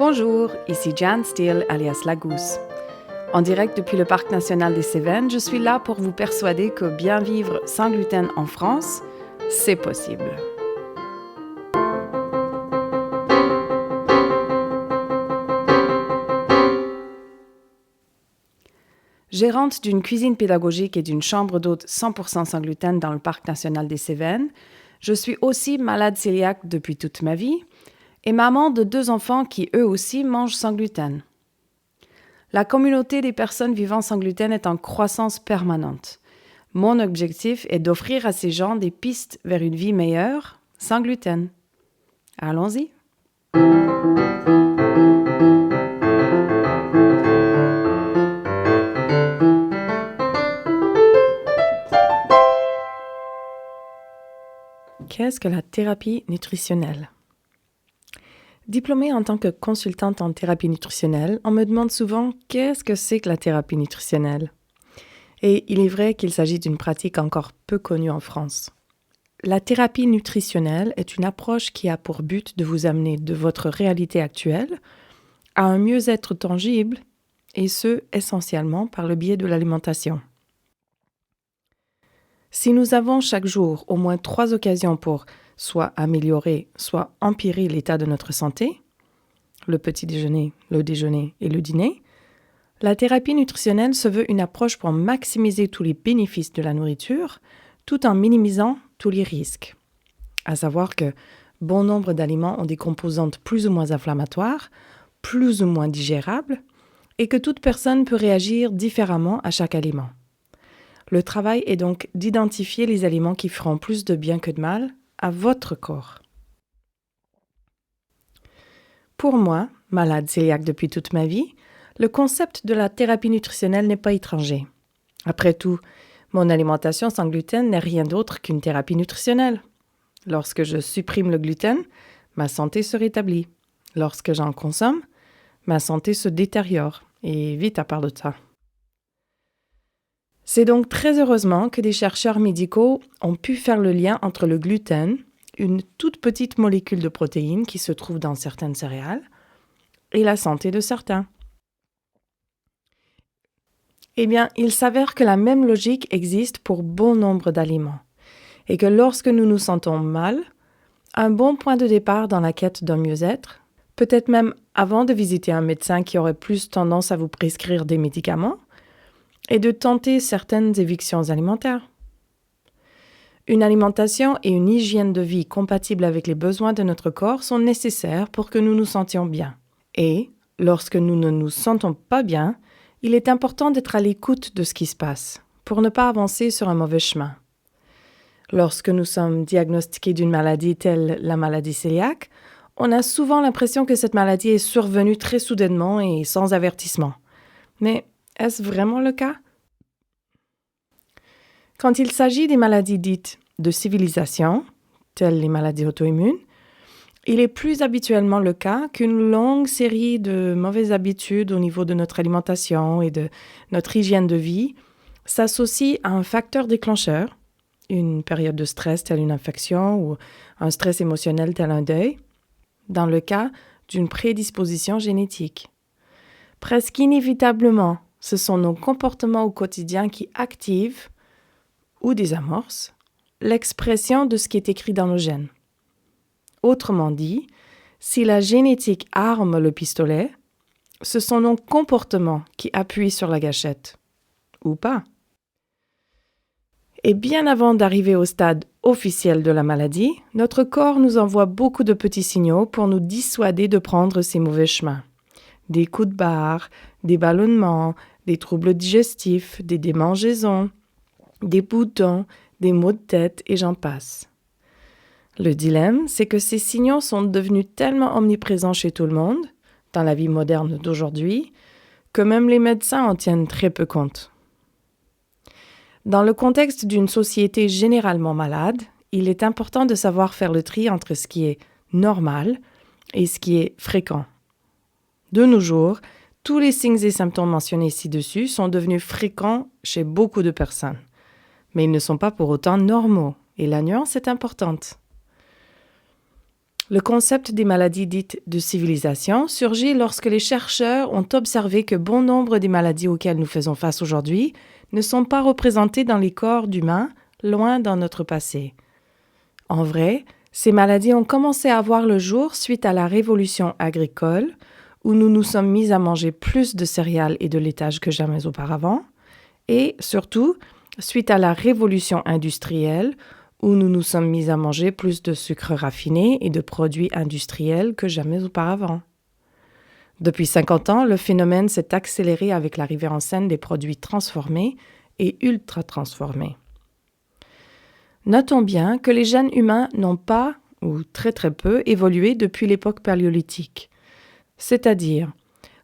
Bonjour, ici Jan Steele alias La Gousse. En direct depuis le Parc national des Cévennes, je suis là pour vous persuader que bien vivre sans gluten en France, c'est possible. Gérante d'une cuisine pédagogique et d'une chambre d'hôte 100% sans gluten dans le Parc national des Cévennes, je suis aussi malade cœliaque depuis toute ma vie et maman de 2 enfants qui eux aussi mangent sans gluten. La communauté des personnes vivant sans gluten est en croissance permanente. Mon objectif est d'offrir à ces gens des pistes vers une vie meilleure sans gluten. Allons-y! Qu'est-ce que la thérapie nutritionnelle? Diplômée en tant que consultante en thérapie nutritionnelle, on me demande souvent qu'est-ce que c'est que la thérapie nutritionnelle? Et il est vrai qu'il s'agit d'une pratique encore peu connue en France. La thérapie nutritionnelle est une approche qui a pour but de vous amener de votre réalité actuelle à un mieux-être tangible, et ce, essentiellement par le biais de l'alimentation. Si nous avons chaque jour au moins 3 occasions pour soit améliorer, soit empirer l'état de notre santé, le petit déjeuner, le déjeuner et le dîner, la thérapie nutritionnelle se veut une approche pour maximiser tous les bénéfices de la nourriture tout en minimisant tous les risques. À savoir que bon nombre d'aliments ont des composantes plus ou moins inflammatoires, plus ou moins digérables, et que toute personne peut réagir différemment à chaque aliment. Le travail est donc d'identifier les aliments qui feront plus de bien que de mal à votre corps. Pour moi, malade cœliaque depuis toute ma vie, le concept de la thérapie nutritionnelle n'est pas étranger. Après tout, mon alimentation sans gluten n'est rien d'autre qu'une thérapie nutritionnelle. Lorsque je supprime le gluten, ma santé se rétablit. Lorsque j'en consomme, ma santé se détériore, et vite à part de ça. C'est donc très heureusement que des chercheurs médicaux ont pu faire le lien entre le gluten, une toute petite molécule de protéines qui se trouve dans certaines céréales, et la santé de certains. Eh bien, il s'avère que la même logique existe pour bon nombre d'aliments, et que lorsque nous nous sentons mal, un bon point de départ dans la quête d'un mieux-être, peut-être même avant de visiter un médecin qui aurait plus tendance à vous prescrire des médicaments, et de tenter certaines évictions alimentaires. Une alimentation et une hygiène de vie compatibles avec les besoins de notre corps sont nécessaires pour que nous nous sentions bien. Et, lorsque nous ne nous sentons pas bien, il est important d'être à l'écoute de ce qui se passe, pour ne pas avancer sur un mauvais chemin. Lorsque nous sommes diagnostiqués d'une maladie telle la maladie cœliaque, on a souvent l'impression que cette maladie est survenue très soudainement et sans avertissement. Mais est-ce vraiment le cas? Quand il s'agit des maladies dites de civilisation, telles les maladies auto-immunes, il est plus habituellement le cas qu'une longue série de mauvaises habitudes au niveau de notre alimentation et de notre hygiène de vie s'associe à un facteur déclencheur, une période de stress telle une infection ou un stress émotionnel tel un deuil, dans le cas d'une prédisposition génétique. Presque inévitablement, ce sont nos comportements au quotidien qui activent ou désamorcent l'expression de ce qui est écrit dans nos gènes. Autrement dit, si la génétique arme le pistolet, ce sont nos comportements qui appuient sur la gâchette. Ou pas. Et bien avant d'arriver au stade officiel de la maladie, notre corps nous envoie beaucoup de petits signaux pour nous dissuader de prendre ces mauvais chemins. Des coups de barre, des ballonnements, des troubles digestifs, des démangeaisons, des boutons, des maux de tête et j'en passe. Le dilemme, c'est que ces signaux sont devenus tellement omniprésents chez tout le monde, dans la vie moderne d'aujourd'hui, que même les médecins en tiennent très peu compte. Dans le contexte d'une société généralement malade, il est important de savoir faire le tri entre ce qui est normal et ce qui est fréquent. De nos jours, tous les signes et symptômes mentionnés ci-dessus sont devenus fréquents chez beaucoup de personnes. Mais ils ne sont pas pour autant normaux, et la nuance est importante. Le concept des maladies dites de civilisation surgit lorsque les chercheurs ont observé que bon nombre des maladies auxquelles nous faisons face aujourd'hui ne sont pas représentées dans les corps d'humains, loin dans notre passé. En vrai, ces maladies ont commencé à voir le jour suite à la révolution agricole, où nous nous sommes mis à manger plus de céréales et de laitage que jamais auparavant, et surtout suite à la révolution industrielle, où nous nous sommes mis à manger plus de sucre raffiné et de produits industriels que jamais auparavant. Depuis 50 ans, le phénomène s'est accéléré avec l'arrivée en scène des produits transformés et ultra transformés. Notons bien que les gènes humains n'ont pas, ou très très peu, évolué depuis l'époque paléolithique. C'est-à-dire,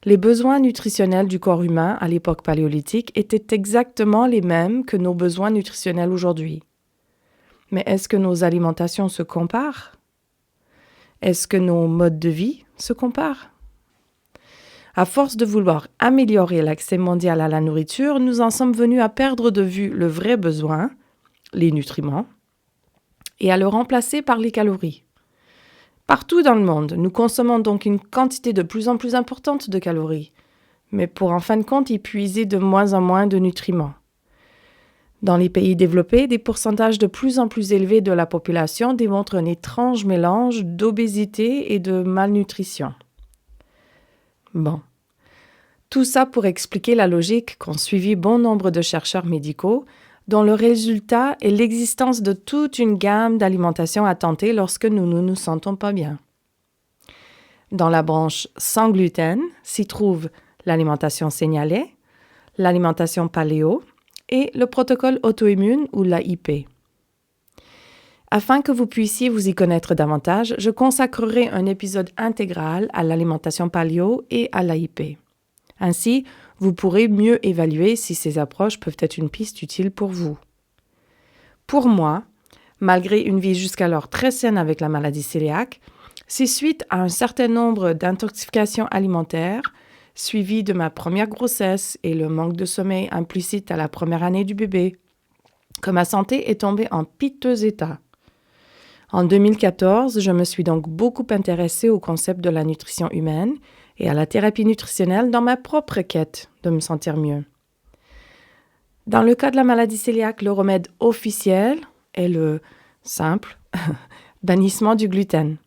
les besoins nutritionnels du corps humain à l'époque paléolithique étaient exactement les mêmes que nos besoins nutritionnels aujourd'hui. Mais est-ce que nos alimentations se comparent? Est-ce que nos modes de vie se comparent? À force de vouloir améliorer l'accès mondial à la nourriture, nous en sommes venus à perdre de vue le vrai besoin, les nutriments, et à le remplacer par les calories. Partout dans le monde, nous consommons donc une quantité de plus en plus importante de calories, mais pour en fin de compte y puiser de moins en moins de nutriments. Dans les pays développés, des pourcentages de plus en plus élevés de la population démontrent un étrange mélange d'obésité et de malnutrition. Bon. Tout ça pour expliquer la logique qu'ont suivi bon nombre de chercheurs médicaux, dont le résultat est l'existence de toute une gamme d'alimentations à tenter lorsque nous ne nous sentons pas bien. Dans la branche sans gluten s'y trouve l'alimentation signalée, l'alimentation paléo, et le protocole auto-immune ou l'AIP. Afin que vous puissiez vous y connaître davantage, je consacrerai un épisode intégral à l'alimentation paléo et à l'AIP. Ainsi, vous pourrez mieux évaluer si ces approches peuvent être une piste utile pour vous. Pour moi, malgré une vie jusqu'alors très saine avec la maladie cœliaque, c'est suite à un certain nombre d'intoxications alimentaires, suivi de ma première grossesse et le manque de sommeil implicite à la première année du bébé, que ma santé est tombée en piteux état. En 2014, je me suis donc beaucoup intéressée au concept de la nutrition humaine et à la thérapie nutritionnelle dans ma propre quête de me sentir mieux. Dans le cas de la maladie cœliaque, le remède officiel est le simple bannissement du gluten.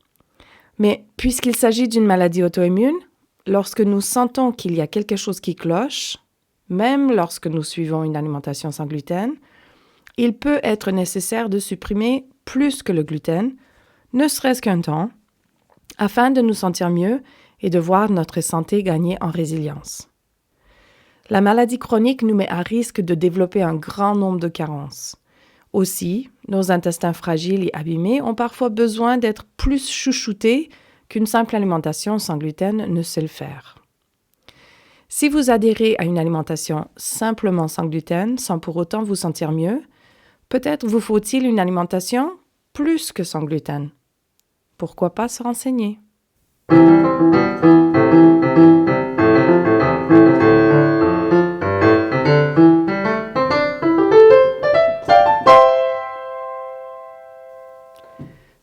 Mais puisqu'il s'agit d'une maladie auto-immune, lorsque nous sentons qu'il y a quelque chose qui cloche, même lorsque nous suivons une alimentation sans gluten, il peut être nécessaire de supprimer plus que le gluten, ne serait-ce qu'un temps, afin de nous sentir mieux et de voir notre santé gagner en résilience. La maladie chronique nous met à risque de développer un grand nombre de carences. Aussi, nos intestins fragiles et abîmés ont parfois besoin d'être plus chouchoutés qu'une simple alimentation sans gluten ne sait le faire. Si vous adhérez à une alimentation simplement sans gluten, sans pour autant vous sentir mieux, peut-être vous faut-il une alimentation plus que sans gluten. Pourquoi pas se renseigner?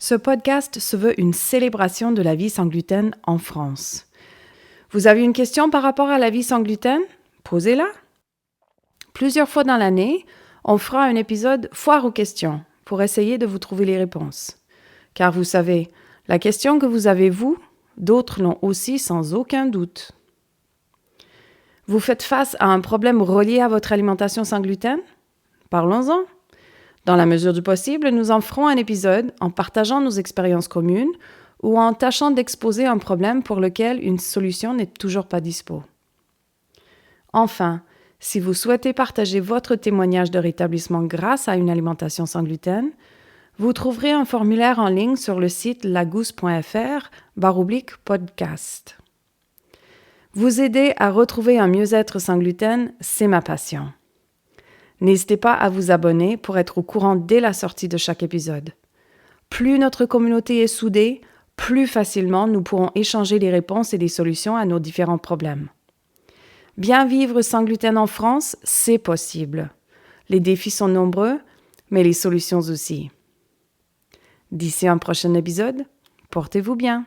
Ce podcast se veut une célébration de la vie sans gluten en France. Vous avez une question par rapport à la vie sans gluten? Posez-la. Plusieurs fois dans l'année, on fera un épisode foire aux questions pour essayer de vous trouver les réponses. Car vous savez, la question que vous avez vous, d'autres l'ont aussi sans aucun doute. Vous faites face à un problème relié à votre alimentation sans gluten? Parlons-en. Dans la mesure du possible, nous en ferons un épisode en partageant nos expériences communes ou en tâchant d'exposer un problème pour lequel une solution n'est toujours pas dispo. Enfin, si vous souhaitez partager votre témoignage de rétablissement grâce à une alimentation sans gluten, vous trouverez un formulaire en ligne sur le site lagousse.fr/podcast. Vous aider à retrouver un mieux-être sans gluten, c'est ma passion. N'hésitez pas à vous abonner pour être au courant dès la sortie de chaque épisode. Plus notre communauté est soudée, plus facilement nous pourrons échanger les réponses et les solutions à nos différents problèmes. Bien vivre sans gluten en France, c'est possible. Les défis sont nombreux, mais les solutions aussi. D'ici un prochain épisode, Portez-vous bien.